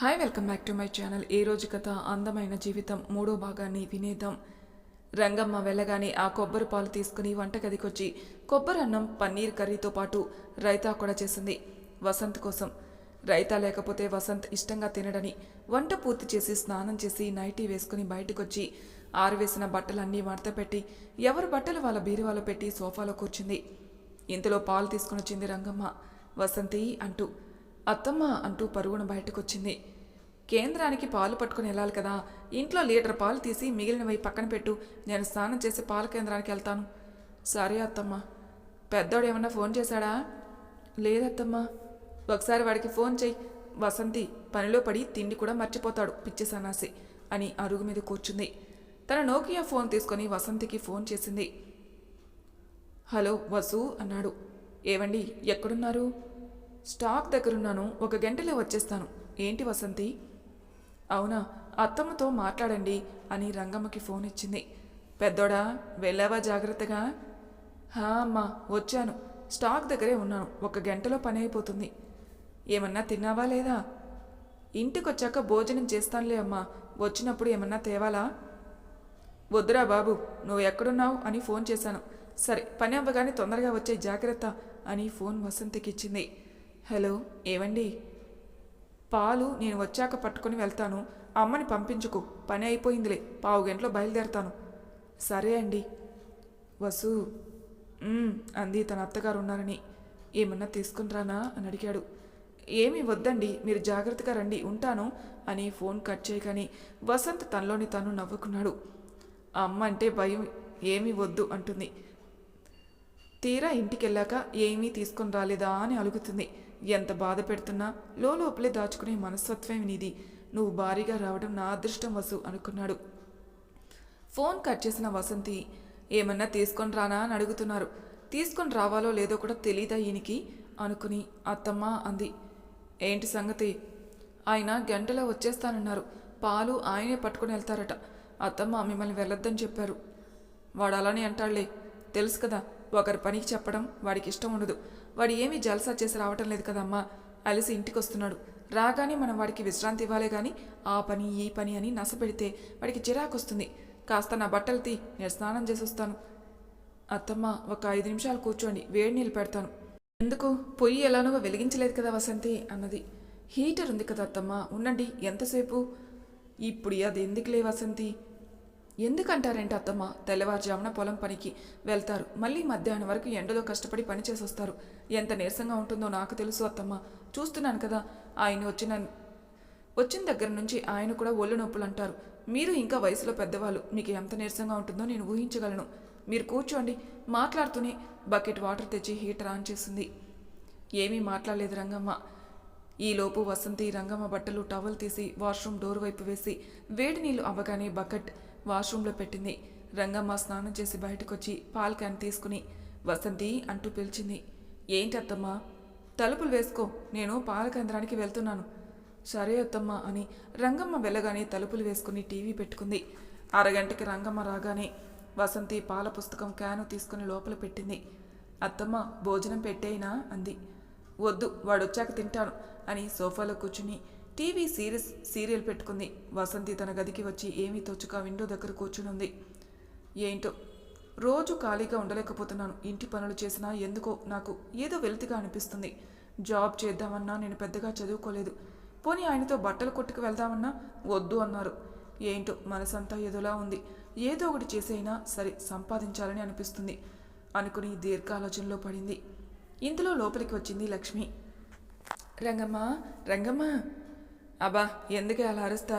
Hi welcome back to my channel. ఈ రోజు కథ అందమైన జీవితం మూడో భాగాన్ని వినేద్దాం. రంగమ్మ వెళ్ళగానే ఆ కొబ్బరి పాలు తీసుకుని వంటగదికొచ్చి కొబ్బరి అన్నం పన్నీర్ కర్రీతో పాటు రైతా కూడా చేసింది వసంత్ కోసం. రైతా లేకపోతే వసంత్ ఇష్టంగా తినడని వంట పూర్తి చేసి స్నానం చేసి నైటీ వేసుకుని బయటకొచ్చి ఆరవేసిన బట్టలన్నీ మడతపెట్టి ఎవరి బట్టలు వాళ్ళ బీరువాలో పెట్టి సోఫాలో కూర్చుంది. ఇంతలో పాలు తీసుకుని వచ్చింది రంగమ్మ. వసంతి అంటూ, అత్తమ్మ అంటూ పరుగున బయటకొచ్చింది. కేంద్రానికి పాలు పట్టుకుని వెళ్ళాలి కదా, ఇంట్లో లీటర్ పాలు తీసి మిగిలినవి పక్కన పెట్టు, నేను స్నానం చేసి పాల కేంద్రానికి వెళ్తాను. సరే అత్తమ్మ. పెద్దోడు ఏమన్నా ఫోన్ చేశాడా? లేదత్తమ్మ. ఒకసారి వాడికి ఫోన్ చెయ్యి. వసంతి పనిలో పడి తిండి కూడా మర్చిపోతాడు పిచ్చి సన్నాసి అని అరుగు మీద కూర్చుంది. తన నోకియా ఫోన్ తీసుకొని వసంతికి ఫోన్ చేసింది. హలో వసు అన్నాడు. ఏవండి ఎక్కడున్నారు? స్టాక్ దగ్గరున్నాను, 1 గంటలో వచ్చేస్తాను. ఏంటి వసంతి? అవునా, అత్తమ్మతో మాట్లాడండి అని రంగమ్మకి ఫోన్ ఇచ్చింది. పెద్దోడా వెళ్ళావా జాగ్రత్తగా? హా అమ్మా వచ్చాను, స్టాక్ దగ్గరే ఉన్నాను, 1 గంటలో పని అయిపోతుంది. ఏమన్నా తిన్నావా లేదా? ఇంటికొచ్చాక భోజనం చేస్తానులే అమ్మా, వచ్చినప్పుడు ఏమన్నా తేవాలా? వద్దురా బాబు, నువ్వు ఎక్కడున్నావు అని ఫోన్ చేశాను. సరే పని అవ్వగానే తొందరగా వచ్చే జాగ్రత్త అని ఫోన్ వసంతికి ఇచ్చింది. హలో ఏవండి? పాలు నేను వచ్చాక పట్టుకుని వెళ్తాను, అమ్మని పంపించుకు, పని అయిపోయిందిలే, 1/2 గంటలో బయలుదేరతాను. సరే అండి. వసు అంది తన అత్తగారు ఉన్నారని. ఏమన్నా తీసుకుని రానా అని అడిగాడు. ఏమీ వద్దండి, మీరు జాగ్రత్తగా రండి, ఉంటాను అని ఫోన్ కట్ చేయగానే వసంత్ తనలోని తాను నవ్వుకున్నాడు. అమ్మ అంటే భయం, ఏమీ వద్దు అంటుంది. తీరా ఇంటికెళ్ళాక ఏమీ తీసుకొని రాలేదా అని అలుగుతుంది. ఎంత బాధ పెడుతున్నా లోపలే దాచుకునే మనస్తత్వం నీది, నువ్వు భారీగా రావడం నా అదృష్టం వసు అనుకున్నాడు. ఫోన్ కట్ చేసిన వసంతి, ఏమన్నా తీసుకొని రానా అని అడుగుతున్నారు. తీసుకొని రావాలో లేదో కూడా తెలీదా ఈయనకి అనుకుని అత్తమ్మ అంది. ఏంటి సంగతి? ఆయన గంటలో వచ్చేస్తానన్నారు, పాలు ఆయనే పట్టుకుని వెళ్తారట. అత్తమ్మ మిమ్మల్ని వెళ్ళొద్దని చెప్పారు. వాడు అలానే అంటాళ్లే, తెలుసు కదా, ఒకరి పనికి చెప్పడం వాడికి ఇష్టం ఉండదు. వాడు ఏమీ జల్సా చేసి రావటం లేదు కదమ్మా, అలిసి ఇంటికి వస్తున్నాడు. రాగానే మనం వాడికి విశ్రాంతి ఇవ్వాలే కానీ ఆ పని ఈ పని అని నసపెడితే వాడికి చిరాకు వస్తుంది. కాస్త నా బట్టలు తీ, నేను స్నానం చేసి వస్తాను. అత్తమ్మ 5 నిమిషాలు కూర్చోండి, వేడి నీళ్ళు పెడతాను. ఎందుకు? పొయ్యి ఎలానో వెలిగించలేదు కదా వసంతి అన్నది. హీటర్ ఉంది కదా అత్తమ్మ, ఉండండి, ఎంతసేపు? ఇప్పుడు అది ఎందుకులే వసంతి. ఎందుకంటారేంటి అత్తమ్మ? తెల్లవారుజామున పొలం పనికి వెళ్తారు, మళ్ళీ మధ్యాహ్నం వరకు ఎండలో కష్టపడి పని చేసి వస్తారు. ఎంత నీరసంగా ఉంటుందో నాకు తెలుసు అత్తమ్మ, చూస్తున్నాను కదా. ఆయన వచ్చిన దగ్గర నుంచి ఆయన కూడా ఒళ్ళు నొప్పులు అంటారు. మీరు ఇంకా వయసులో పెద్దవాళ్ళు, మీకు ఎంత నీరసంగా ఉంటుందో నేను ఊహించగలను. మీరు కూర్చోండి. మాట్లాడుతూనే బకెట్ వాటర్ తెచ్చి హీటర్ ఆన్ చేసింది. ఏమీ మాట్లాడలేదు రంగమ్మ. ఈలోపు వసంతి రంగమ్మ బట్టలు టవల్ తీసి వాష్రూమ్ డోర్ వైపు వేసి వేడి నీళ్లు అవ్వగానే బకెట్ వాష్రూమ్లో పెట్టింది. రంగమ్మ స్నానం చేసి బయటకొచ్చి పాల్ క్యాన్ తీసుకుని వసంతి అంటూ పిలిచింది. ఏంటి అత్తమ్మ? తలుపులు వేసుకో, నేను పాల కేంద్రానికి వెళ్తున్నాను. సరే అత్తమ్మ అని రంగమ్మ వెళ్ళగానే తలుపులు వేసుకుని టీవీ పెట్టుకుంది. అరగంటకి రంగమ్మ రాగానే వసంతి పాల పుస్తకం క్యాను తీసుకుని లోపల పెట్టింది. అత్తమ్మ భోజనం పెట్టేయినా అంది. వద్దు, వాడొచ్చాక తింటాను అని సోఫాలో కూర్చుని టీవీ సీరియల్ పెట్టుకుంది. వసంతి తన గదికి వచ్చి ఏమీ తోచుక విండో దగ్గర కూర్చునుంది. ఏంటో రోజు ఖాళీగా ఉండలేకపోతున్నాను. ఇంటి పనులు చేసినా ఎందుకో నాకు ఏదో వెలితిగా అనిపిస్తుంది. జాబ్ చేద్దామన్నా నేను పెద్దగా చదువుకోలేదు. పోనీ ఆయనతో బట్టలు కొట్టుకు వెళ్దామన్నా వద్దు అన్నారు. ఏంటో మనసంతా ఏదోలా ఉంది. ఏదో ఒకటి చేసైనా సరే సంపాదించాలని అనిపిస్తుంది అనుకుని దీర్ఘాలోచనలో పడింది. ఇంతలో లోపలికి వచ్చింది లక్ష్మి. రంగమ్మ రంగమ్మ. అబ్బా ఎందుకే అలా అరుస్తా?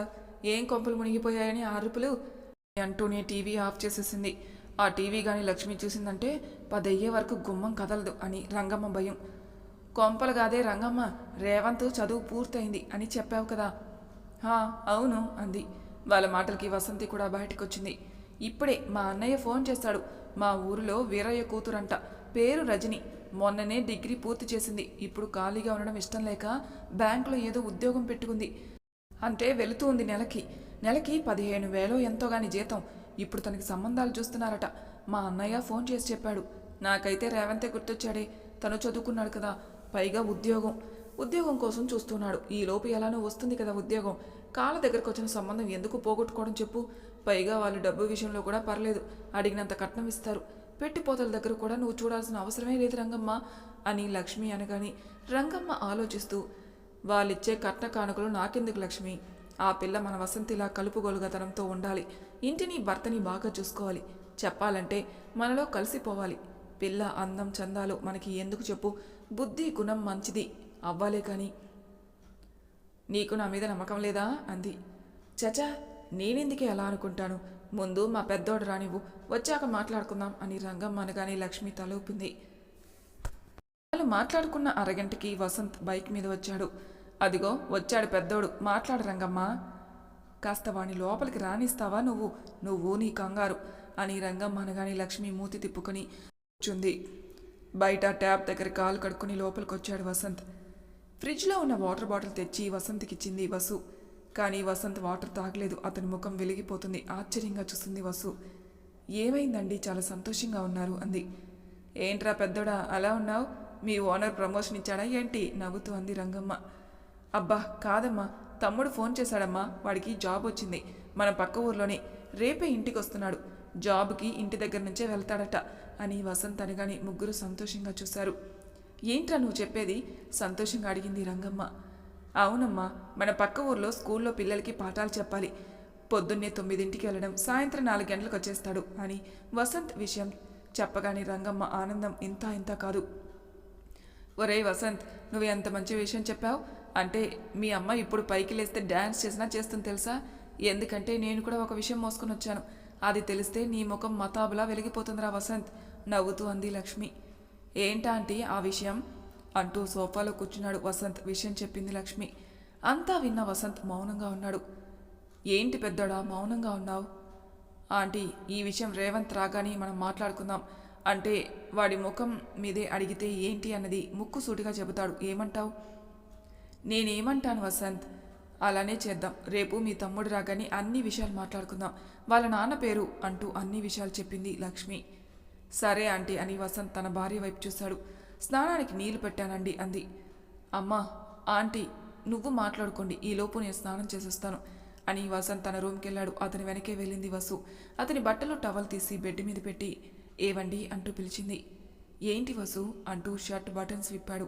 ఏం కొంపలు మునిగిపోయాయని అరుపులు అంటూనే టీవీ ఆఫ్ చేసేసింది. ఆ టీవీ కానీ లక్ష్మి చూసిందంటే 10 అయ్యే వరకు గుమ్మం కదలదు అని రంగమ్మ భయం. కొంపలు కాదే రంగమ్మ, రేవంత్ చదువు పూర్తయింది అని చెప్పావు కదా. అవును అంది. వాళ్ళ మాటలకి వసంతి కూడా బయటకొచ్చింది. ఇప్పుడే మా అన్నయ్య ఫోన్ చేశాడు. మా ఊరిలో వీరయ్య కూతురంట, పేరు రజని, మొన్ననే డిగ్రీ పూర్తి చేసింది. ఇప్పుడు ఖాళీగా ఉండడం ఇష్టం లేక బ్యాంకులో ఏదో ఉద్యోగం పెట్టుకుంది. అంటే వెళుతూ ఉంది. నెలకి 15,000 ఎంతో గాని జీతం. ఇప్పుడు తనకి సంబంధాలు చూస్తున్నారట. మా అన్నయ్య ఫోన్ చేసి చెప్పాడు. నాకైతే రేవంతే గుర్తొచ్చాడే, తను చదువుకున్నాడు కదా, పైగా ఉద్యోగం. ఉద్యోగం కోసం చూస్తున్నాడు. ఈలోపు ఎలానో వస్తుంది కదా ఉద్యోగం. కాళ్ళ దగ్గరకు వచ్చిన సంబంధం ఎందుకు పోగొట్టుకోవడం చెప్పు. పైగా వాళ్ళు డబ్బు విషయంలో కూడా పర్లేదు, అడిగినంత కట్నం ఇస్తారు. పెట్టిపోతల దగ్గర కూడా నువ్వు చూడాల్సిన అవసరమే లేదు రంగమ్మ అని లక్ష్మి అనగాని రంగమ్మ ఆలోచిస్తూ, వాళ్ళిచ్చే కట్న కానుకలు నాకెందుకు లక్ష్మి, ఆ పిల్ల మన వసంతిలా కలుపుగోలుగతనంతో ఉండాలి. ఇంటిని భర్తని బాగా చూసుకోవాలి. చెప్పాలంటే మనలో కలిసిపోవాలి. పిల్ల అందం చందాలు మనకి ఎందుకు చెప్పు. బుద్ధి గుణం మంచిది అవ్వాలే కానీ. నీకు నా మీద నమ్మకం లేదా అంది. చచా, నేనెందుకే అలా అనుకుంటాను. ముందు మా పెద్దోడు రానివ్వు, వచ్చాక మాట్లాడుకుందాం అని రంగమ్మ అనగానే లక్ష్మి తల ఊపింది. వాళ్ళు మాట్లాడుకున్న అరగంటకి వసంత్ బైక్ మీద వచ్చాడు. అదిగో వచ్చాడు పెద్దోడు, మాట్లాడు రంగమ్మ. కాస్త వాణ్ణి లోపలికి రానిస్తావా నువ్వు నీ కంగారు అని రంగమ్మ అనగానే లక్ష్మి మూతి తిప్పుకొని కూర్చుంది. బయట ట్యాప్ దగ్గర కాలు కడుక్కుని లోపలికొచ్చాడు వసంత్. ఫ్రిడ్జ్లో ఉన్న వాటర్ బాటిల్ తెచ్చి వసంత్కిచ్చింది వసు. కానీ వసంత్ వాటర్ తాగలేదు. అతని ముఖం వెలిగిపోతుంది. ఆశ్చర్యంగా చూస్తుంది వసు. ఏమైందండి, చాలా సంతోషంగా ఉన్నారు అంది. ఏంట్రా పెద్దోడా అలా ఉన్నావు, మీ ఓనర్ ప్రమోషన్ ఇచ్చాడా ఏంటి నవ్వుతూ అంది రంగమ్మ. అబ్బా కాదమ్మా, తమ్ముడు ఫోన్ చేశాడమ్మా, వాడికి జాబ్ వచ్చింది మన పక్క ఊర్లోనే, రేపే ఇంటికి వస్తున్నాడు. జాబ్కి ఇంటి దగ్గర నుంచే వెళ్తాడట అని వసంత్ అనగానే ముగ్గురు సంతోషంగా చూశారు. ఏంట్రా నువ్వు చెప్పేది సంతోషంగా అడిగింది రంగమ్మ. అవునమ్మా, మన పక్క ఊర్లో స్కూల్లో పిల్లలకి పాఠాలు చెప్పాలి. పొద్దున్నే 9ంటికి వెళ్ళడం, సాయంత్రం 4 గంటలకు వచ్చేస్తాడు అని వసంత్ విషయం చెప్పగానే రంగమ్మ ఆనందం ఇంత కాదు. ఒరే వసంత్, నువ్వు ఎంత మంచి విషయం చెప్పావు. అంటే మీ అమ్మ ఇప్పుడు పైకి లేస్తే డ్యాన్స్ చేసినా చేస్తుంది తెలుసా. ఎందుకంటే నేను కూడా ఒక విషయం మోసుకొని వచ్చాను. అది తెలిస్తే నీ ముఖం మతాబులా వెలిగిపోతుందిరా వసంత్ నవ్వుతూ అంది లక్ష్మి. ఏంటా ఆంటీ ఆ విషయం అంటూ సోఫాలో కూర్చున్నాడు వసంత్. విషయం చెప్పింది లక్ష్మి. అంతా విన్న వసంత్ మౌనంగా ఉన్నాడు. ఏంటి పెద్దోడా మౌనంగా ఉన్నావు. ఆంటీ, ఈ విషయం రేవంత్ రాగానే మనం మాట్లాడుకుందాం. అంటే వాడి ముఖం మీదే అడిగితే ఏంటి అన్నది ముక్కుసూటిగా చెబుతాడు. ఏమంటావు. నేనేమంటాను వసంత్, అలానే చేద్దాం. రేపు మీ తమ్ముడు రాగానే అన్ని విషయాలు మాట్లాడుకుందాం. వాళ్ళ నాన్న పేరు అంటూ అన్ని విషయాలు చెప్పింది లక్ష్మి. సరే ఆంటీ అని వసంత్ తన భార్య వైపు చూశాడు. స్నానానికి నీళ్లు పెట్టానండి అంది. అమ్మా ఆంటీ నువ్వు మాట్లాడుకోండి, ఈలోపు నేను స్నానం చేసేస్తాను అని వసంత్ తన రూమ్కి వెళ్ళాడు. అతని వెనకే వెళ్ళింది వసు. అతని బట్టలు టవల్ తీసి బెడ్ మీద పెట్టి ఏవండి అంటూ పిలిచింది. ఏంటి వసు అంటూ షర్ట్ బటన్స్ విప్పాడు.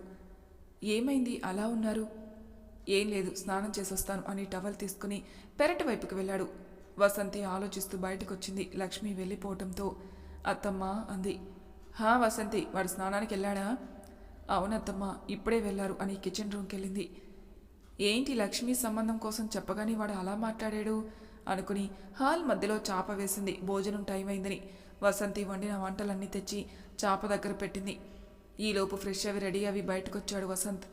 ఏమైంది అలా ఉన్నారు. ఏం లేదు, స్నానం చేసొస్తాను అని టవల్ తీసుకుని పెరటి వైపుకి వెళ్ళాడు. వసంతి ఆలోచిస్తూ బయటకొచ్చింది. లక్ష్మి వెళ్ళిపోవటంతో అత్తమ్మా అంది. హా వసంతి, వాడు స్నానానికి వెళ్ళాడా. అవునత్తమ్మా, ఇప్పుడే వెళ్ళారు అని కిచెన్ రూమ్కి వెళ్ళింది. ఏంటి లక్ష్మి సంబంధం కోసం చెప్పగానే వాడు అలా మాట్లాడాడు అనుకుని హాల్ మధ్యలో చాప వేసింది. భోజనం టైం అయిందని వసంతి వండిన వంటలన్నీ తెచ్చి చాప దగ్గర పెట్టింది. ఈలోపు ఫ్రెష్ అవి రెడీ అవి బయటకొచ్చాడు వసంత్.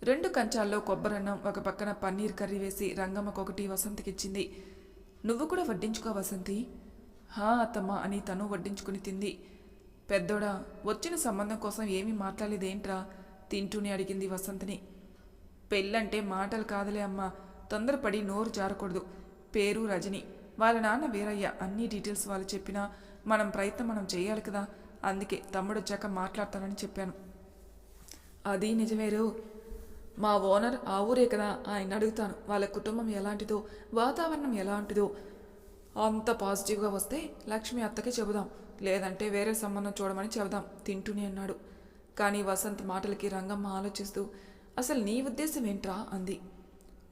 2 కంచాల్లో కొబ్బరన్నం, ఒక పక్కన పన్నీర్ కర్రీ వేసి రంగమ్మకొకటి వసంతికిచ్చింది. నువ్వు కూడా వడ్డించుకో వసంతి. హా అత్తమ్మ అని తను వడ్డించుకుని తింది. పెద్దోడా వచ్చిన సంబంధం కోసం ఏమీ మాట్లాడలేదేంట్రా తింటూనే అడిగింది వసంతిని. పెళ్ళంటే మాటలు కాదులే అమ్మా, తొందరపడి నోరు జారకూడదు. పేరు రజని, వాళ్ళ నాన్న వీరయ్య, అన్ని డీటెయిల్స్ వాళ్ళు చెప్పినా మనం ప్రయత్నం మనం చేయాలి కదా. అందుకే తమ్ముడు వచ్చాక మాట్లాడతానని చెప్పాను. అది నిజమేరు, మా ఓనర్ ఆ ఊరే కదా, ఆయన అడుగుతాను. వాళ్ళ కుటుంబం ఎలాంటిదో, వాతావరణం ఎలాంటిదో అంత పాజిటివ్గా వస్తే లక్ష్మి అత్తకి చెబుదాం, లేదంటే వేరే సంబంధం చూడమని చెబుదాం తింటూనే అన్నాడు. కానీ వసంత్ మాటలకి రంగమ్మ ఆలోచిస్తూ అసలు నీ ఉద్దేశం ఏంట్రా అంది.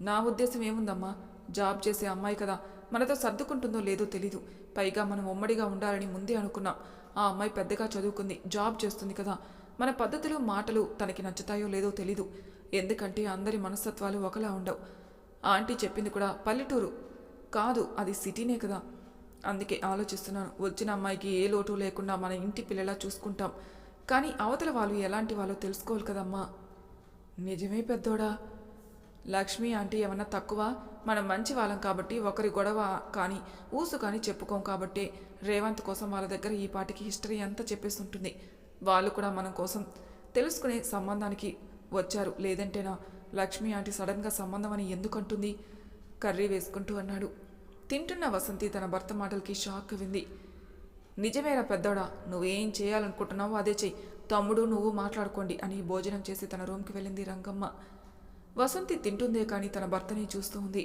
నా ఉద్దేశం ఏముందమ్మా, జాబ్ చేసే అమ్మాయి కదా, మనతో సర్దుకుంటుందో లేదో తెలీదు. పైగా మనం ఉమ్మడిగా ఉండాలని ముందే అనుకున్నాం. ఆ అమ్మాయి పెద్దగా చదువుకుంది, జాబ్ చేస్తుంది కదా, మన పద్ధతులు మాటలు తనకి నచ్చుతాయో లేదో తెలీదు. ఎందుకంటే అందరి మనస్తత్వాలు ఒకలా ఉండవు. ఆంటీ చెప్పింది కూడా పల్లెటూరు కాదు, అది సిటీనే కదా. అందుకే ఆలోచిస్తున్నాను, వచ్చిన అమ్మాయికి ఏ లోటు లేకుండా మన ఇంటి పిల్లలా చూసుకుంటాం. కానీ అవతల వాళ్ళు ఎలాంటి వాళ్ళో తెలుసుకోవాలి కదమ్మా. నిజమే పెద్దోడా. లక్ష్మి ఆంటీ ఏమన్నా తక్కువ, మనం మంచి వాళ్ళం కాబట్టి ఒకరి గొడవ కానీ ఊసు కానీ చెప్పుకోం కాబట్టి రేవంత్ కోసం వాళ్ళ దగ్గర ఈ పాటికి హిస్టరీ అంతా చెప్పేస్తుంటుంది. వాళ్ళు కూడా మనం కోసం తెలుసుకునే సంబంధానికి వచ్చారు. లేదంటేనా లక్ష్మి ఆంటీ సడన్గా సంబంధం అని ఎందుకంటుంది కర్రీ వేసుకుంటూ అన్నాడు. తింటున్న వసంతి తన భర్త మాటలకి షాక్ వింది. నిజమేరా పెద్దోడా, నువ్వేం చేయాలనుకుంటున్నావో అదే చెయ్యి. తమ్ముడు నువ్వు మాట్లాడుకోండి అని భోజనం చేసి తన రూమ్కి వెళ్ళింది రంగమ్మ. వసంతి తింటుందే కానీ తన భర్తని చూస్తూ ఉంది.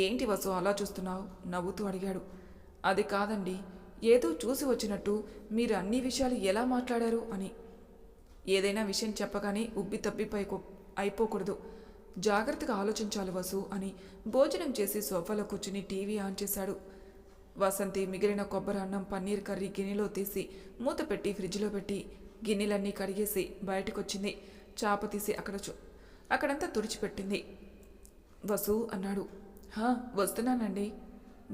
ఏంటి వసు అలా చూస్తున్నావు? నవ్వుతూ అడిగాడు. అది కాదండి, ఏదో చూసి వచ్చినట్టు మీరు అన్ని విషయాలు ఎలా మాట్లాడారు అని. ఏదైనా విషయం చెప్పగానే ఉబ్బి తబ్బిపై అయిపోకూడదు, జాగ్రత్తగా ఆలోచించాలి వసు అని భోజనం చేసి సోఫాలో కూర్చుని టీవీ ఆన్ చేశాడు. వసంతి మిగిలిన కొబ్బరి అన్నం పన్నీర్ కర్రీ గిన్నెలో తీసి మూత పెట్టి ఫ్రిడ్జ్లో పెట్టి గిన్నెలన్నీ కడిగేసి బయటకొచ్చింది. చాప తీసి అక్కడంతా తుడిచిపెట్టింది. వసు అన్నాడు. వస్తున్నానండి.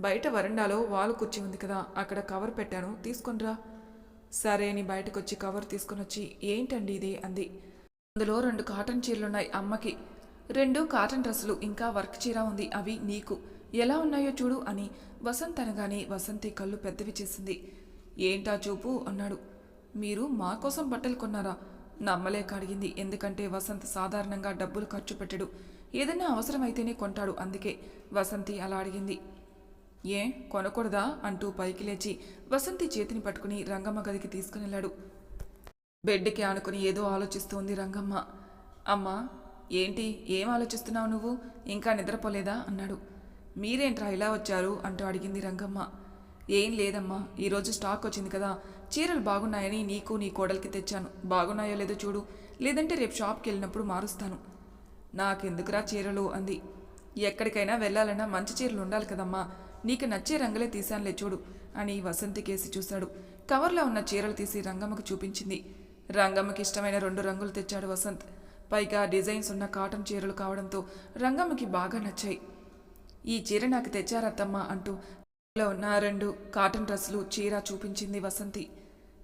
బయట వరండాలో వాలు కుర్చీ ఉంది కదా, అక్కడ కవర్ పెట్టాను, తీసుకొనిరా. సరే అని బయటకొచ్చి కవర్ తీసుకొని వచ్చి ఏంటండి ఇది అంది. అందులో 2 కాటన్ చీరలున్నాయి అమ్మకి, 2 కాటన్ డ్రెస్సులు, ఇంకా వర్క్ చీర ఉంది, అవి నీకు. ఎలా ఉన్నాయో చూడు అని వసంత్ అనగానే వసంతి కళ్ళు పెద్దవి చేసింది. ఏంటా చూపు అన్నాడు. మీరు మా కోసం బట్టలు కొన్నారా? నమ్మలేక అడిగింది. ఎందుకంటే వసంత్ సాధారణంగా డబ్బులు ఖర్చు పెట్టడు, ఏదైనా అవసరమైతేనే కొంటాడు, అందుకే వసంతి అలా అడిగింది. ఏ కొనకూడదా అంటూ పైకి లేచి వసంతి చేతిని పట్టుకుని రంగమ్మ గదికి తీసుకుని వెళ్ళాడు. బెడ్కి ఆనుకుని ఏదో ఆలోచిస్తోంది రంగమ్మ. అమ్మా ఏంటి, ఏం ఆలోచిస్తున్నావు నువ్వు? ఇంకా నిద్రపోలేదా అన్నాడు. మీరేంట్రా ఇలా వచ్చారు అంటూ అడిగింది రంగమ్మ. ఏం లేదమ్మా, ఈరోజు స్టాక్ వచ్చింది కదా, చీరలు బాగున్నాయని నీకు నీ కోడలికి తెచ్చాను. బాగున్నాయో లేదో చూడు, లేదంటే రేపు షాప్కి వెళ్ళినప్పుడు మారుస్తాను. నాకెందుకురా చీరలు అంది. ఎక్కడికైనా వెళ్ళాలన్నా మంచి చీరలు ఉండాలి కదమ్మా, నీకు నచ్చే రంగులే తీశానులే చూడు అని వసంతి కేసి చూశాడు. కవర్లో ఉన్న చీరలు తీసి రంగమ్మకు చూపించింది. రంగమ్మకి ఇష్టమైన 2 రంగులు తెచ్చాడు వసంత్. పైగా డిజైన్స్ ఉన్న కాటన్ చీరలు కావడంతో రంగమ్మకి బాగా నచ్చాయి. ఈ చీర నాకు తెచ్చారత్తమ్మ అంటూ లో ఉన్న 2 కాటన్ డ్రెస్సులు చీర చూపించింది వసంతి.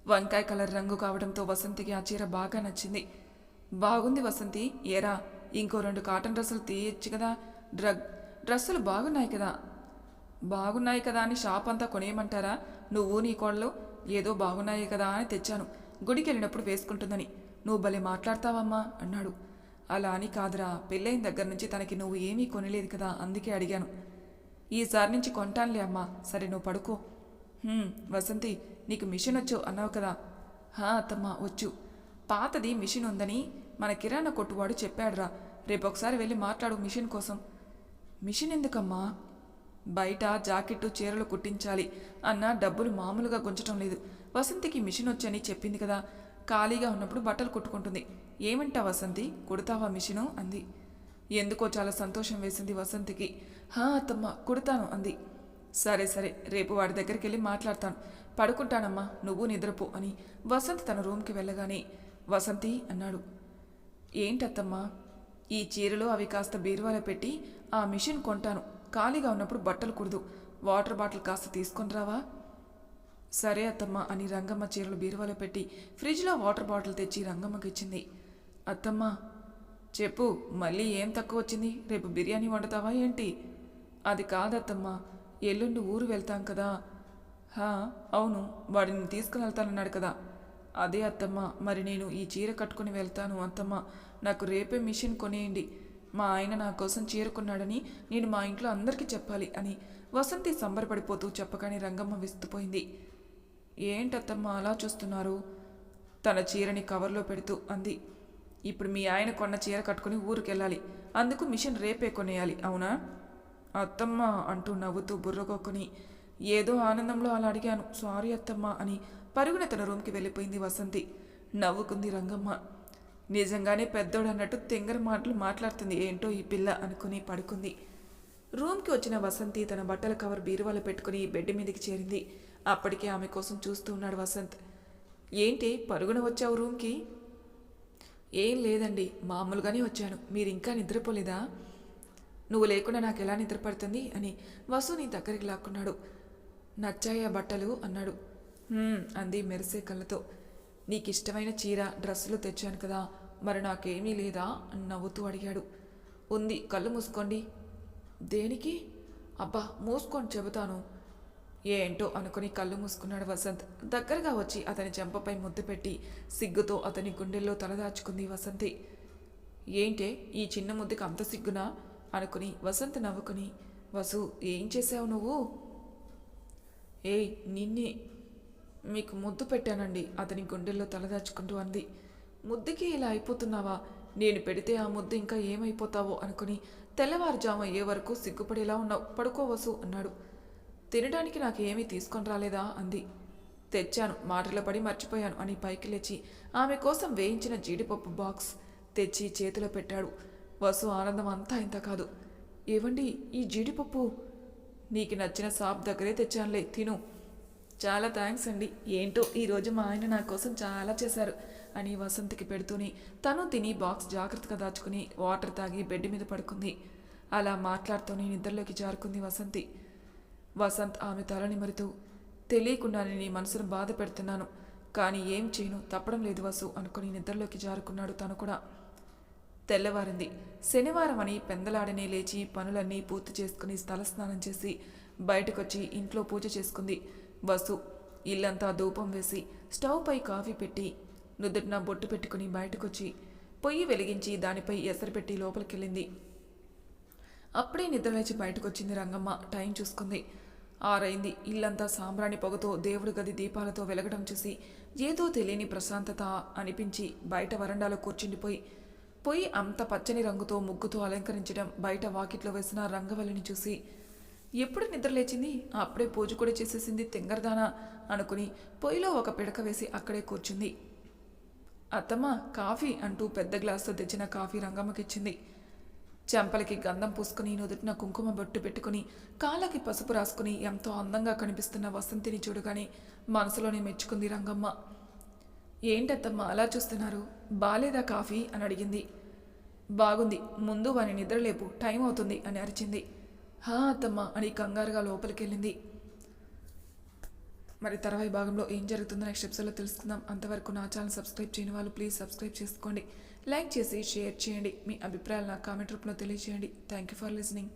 వంకాయ కలర్ రంగు కావడంతో వసంతికి ఆ చీర బాగా నచ్చింది. బాగుంది వసంతి, ఏరా ఇంకో 2 కాటన్ డ్రెస్సులు తీయచ్చు కదా, డ్రెస్సులు బాగున్నాయి కదా. బాగున్నాయి కదా అని షాప్ అంతా కొనేయమంటారా? నువ్వు నీ కోడలు ఏదో బాగున్నాయి కదా అని తెచ్చాను, గుడికి వెళ్ళినప్పుడు వేసుకుంటుందని. నువ్వు భలే మాట్లాడతావమ్మా అన్నాడు. అలా అని కాదురా, పెళ్ళైన దగ్గర నుంచి తనకి నువ్వు ఏమీ కొనలేదు కదా, అందుకే అడిగాను. ఈసారి నుంచి కొంటానులే అమ్మా. సరే నువ్వు పడుకో. వసంతి నీకు మిషన్ వచ్చు అన్నావు కదా. అత్తమ్మ వచ్చు. పాతది మిషన్ ఉందని మన కిరాణా కొట్టువాడు చెప్పాడురా, రేపొకసారి వెళ్ళి మాట్లాడు మిషన్ కోసం. మిషన్ ఎందుకమ్మా? బయట జాకెట్టు చీరలు కుట్టించాలి అన్న డబ్బులు మామూలుగా గుంచటం లేదు. వసంతికి మిషన్ వచ్చని చెప్పింది కదా, ఖాళీగా ఉన్నప్పుడు బట్టలు కుట్టుకుంటుంది. ఏమంటా వసంతి, కుడతావా మిషను అంది. ఎందుకో చాలా సంతోషం వేసింది వసంతికి. అత్తమ్మ కుడతాను అంది. సరే సరే, రేపు వాడి దగ్గరికి వెళ్ళి మాట్లాడతాను, పడుకుంటానమ్మా, నువ్వు నిద్రపో అని వసంత్ తన రూమ్కి వెళ్ళగానే వసంతి అన్నాడు. ఏంటత్తమ్మా? ఈ చీరలు అవి కాస్త బీరువాలో పెట్టి ఆ మిషన్ కొంటాను, ఖాళీగా ఉన్నప్పుడు బట్టలు కుడదు. వాటర్ బాటిల్ కాస్త తీసుకొని రావా? సరే అత్తమ్మ అని రంగమ్మ చీరలు బీరువాలో పెట్టి ఫ్రిడ్జ్లో వాటర్ బాటిల్ తెచ్చి రంగమ్మకి ఇచ్చింది. అత్తమ్మ చెప్పు, మళ్ళీ ఏం తక్కువ వచ్చింది? రేపు బిర్యానీ వండుతావా ఏంటి? అది కాదత్తమ్మ, ఎల్లుండి ఊరు వెళ్తాం కదా. అవును, వాడిని తీసుకుని వెళ్తానన్నాడు కదా. అదే అత్తమ్మ, మరి నేను ఈ చీర కట్టుకుని వెళ్తాను అత్తమ్మ, నాకు రేపే మిషన్ కొనేయండి. మా ఆయన నా కోసం చీర కొన్నాడని నేను మా ఇంట్లో అందరికీ చెప్పాలి అని వసంతి సంబరపడిపోతూ చెప్పగానే రంగమ్మ విస్తుపోయింది. ఏంటత్తమ్మ అలా చూస్తున్నారు? తన చీరని కవర్లో పెడుతూ అంది. ఇప్పుడు మీ ఆయన కొన్న చీర కట్టుకుని ఊరికెళ్ళాలి, అందుకు మిషన్ రేపే కొనేయాలి, అవునా? అత్తమ్మ అంటూ నవ్వుతూ బుర్రగొక్కుని ఏదో ఆనందంలో అలా అడిగాను, సారీ అత్తమ్మ అని పరుగున తన రూమ్కి వెళ్ళిపోయింది వసంతి. నవ్వుకుంది రంగమ్మ. నిజంగానే పెద్దోడు అన్నట్టు తెంగర మాటలు మాట్లాడుతుంది ఏంటో ఈ పిల్ల అనుకుని పడుకుంది. రూమ్కి వచ్చిన వసంతి తన బట్టల కవర్ బీరువాలో పెట్టుకుని బెడ్ మీదకి చేరింది. అప్పటికే ఆమె కోసం చూస్తూ ఉన్నాడు వసంత్. ఏంటి పరుగున వచ్చావు రూమ్కి? ఏం లేదండి, మామూలుగానే వచ్చాను. మీరు ఇంకా నిద్రపోలేదా? నువ్వు లేకుండా నాకు ఎలా నిద్రపడుతుంది అని వసుని దగ్గరికి లాక్కున్నాడు. నచ్చాయా బట్టలు అన్నాడు. అంది మెరిసే కళ్ళతో. నీకిష్టమైన చీర డ్రెస్సులు తెచ్చాను కదా, మరి నాకేమీ లేదా అని నవ్వుతూ అడిగాడు. ఉంది, కళ్ళు మూసుకోండి. దేనికి? అబ్బా మూసుకోండి చెబుతాను. ఏంటో అనుకుని కళ్ళు మూసుకున్నాడు వసంత్. దగ్గరగా వచ్చి అతని చెంపపై ముద్దు పెట్టి సిగ్గుతో అతని గుండెల్లో తలదాచుకుంది వసంతి. ఏంటే ఈ చిన్న ముద్దుకి అంత సిగ్గునా అనుకుని వసంత్ నవ్వుకుని, వసు ఏం చేసావు నువ్వు? ఏయ్ నిన్నే. మీకు ముద్దు పెట్టానండి అతని గుండెల్లో తలదాచుకుంటూ అంది. ముద్దుకి ఇలా అయిపోతున్నావా? నేను పెడితే ఆ ముద్దు ఇంకా ఏమైపోతావో అనుకుని తెల్లవారుజాము అయ్యే వరకు సిగ్గుపడేలా ఉన్నావు. పడుకోవసు అన్నాడు. తినడానికి నాకు ఏమీ తీసుకొని రాలేదా అంది. తెచ్చాను, మాటలో పడి మర్చిపోయాను అని పైకి లేచి ఆమె కోసం వేయించిన జీడిపప్పు బాక్స్ తెచ్చి చేతిలో పెట్టాడు. వసు ఆనందం అంతా ఇంత కాదు. ఏవండి ఈ జీడిపప్పు? నీకు నచ్చిన షాప్ దగ్గరే తెచ్చానులే, తిను. చాలా థ్యాంక్స్ అండి. ఏంటో ఈరోజు మా ఆయన నా కోసం చాలా చేశారు అని వసంత్కి పెడుతూనే తను తిని బాక్స్ జాగ్రత్తగా దాచుకుని వాటర్ తాగి బెడ్ మీద పడుకుంది. అలా మాట్లాడుతూనే నిద్రలోకి జారుకుంది వసంతి. వసంత్ ఆమె తల నిమురుతూ, తెలియకుండానే నీ మనసును బాధ పెడుతున్నాను, కానీ ఏం చేయను, తప్పడం లేదు వసు అనుకుని నిద్రలోకి జారుకున్నాడు తను కూడా. తెల్లవారింది. శనివారం అని పెందలాడనే లేచి పనులన్నీ పూర్తి చేసుకుని తలస్నానం చేసి బయటకొచ్చి ఇంట్లో పూజ చేసుకుంది వసు. ఇల్లంతా ధూపం వేసి స్టవ్ పై కాఫీ పెట్టి నుదుటిన బొట్టు పెట్టుకుని బయటకొచ్చి పొయ్యి వెలిగించి దానిపై ఎసరు పెట్టి లోపలికెళ్ళింది. అప్పుడే నిద్రలేచి బయటకొచ్చింది రంగమ్మ. టైం చూసుకుంది. 6 అయింది. ఇల్లంతా సాంబ్రాణి పొగతో దేవుడి గది దీపాలతో వెలగడం చూసి ఏదో తెలియని ప్రశాంతత అనిపించి బయట వరండాలో కూర్చుండిపోయి పొయ్యి అంత పచ్చని రంగుతో ముగ్గుతో అలంకరించడం, బయట వాకిట్లో వేసిన రంగవల్లిని చూసి ఎప్పుడు నిద్రలేచింది, అప్పుడే పూజ కూడా చేసేసింది తెంగరదానా అనుకుని పొయ్యిలో ఒక పిడక వేసి అక్కడే కూర్చుంది. అత్తమ్మ కాఫీ అంటూ పెద్ద గ్లాసుతో తెచ్చిన కాఫీ రంగమ్మకిచ్చింది. చెంపలకి గంధం పూసుకుని నుదుటిన కుంకుమ బొట్టు పెట్టుకుని కాళ్ళకి పసుపు రాసుకుని ఎంతో అందంగా కనిపిస్తున్న వసంతిని చూడగానే మనసులోనే మెచ్చుకుంది రంగమ్మ. ఏంటత్తమ్మ అలా చూస్తున్నారు, బాలేదా కాఫీ అని అడిగింది. బాగుంది, ముందు వాని నిద్రలేపు, టైం అవుతుంది అని అరిచింది. హా అత్తమ్మ అని కంగారుగా లోపలికెళ్ళింది. మరి తర్వాయి భాగంలో ఏం జరుగుతుందో నెక్స్ట్ ఎపిసోడ్లో తెలుసుకుందాం. అంతవరకు నా ఛానల్ సబ్స్క్రైబ్ చేయని వాళ్ళు ప్లీజ్ సబ్స్క్రైబ్ చేసుకోండి. లైక్ చేసి షేర్ చేయండి. మీ అభిప్రాయాలు నా కామెంట్ రూపంలో తెలియజేయండి. Thank you for listening.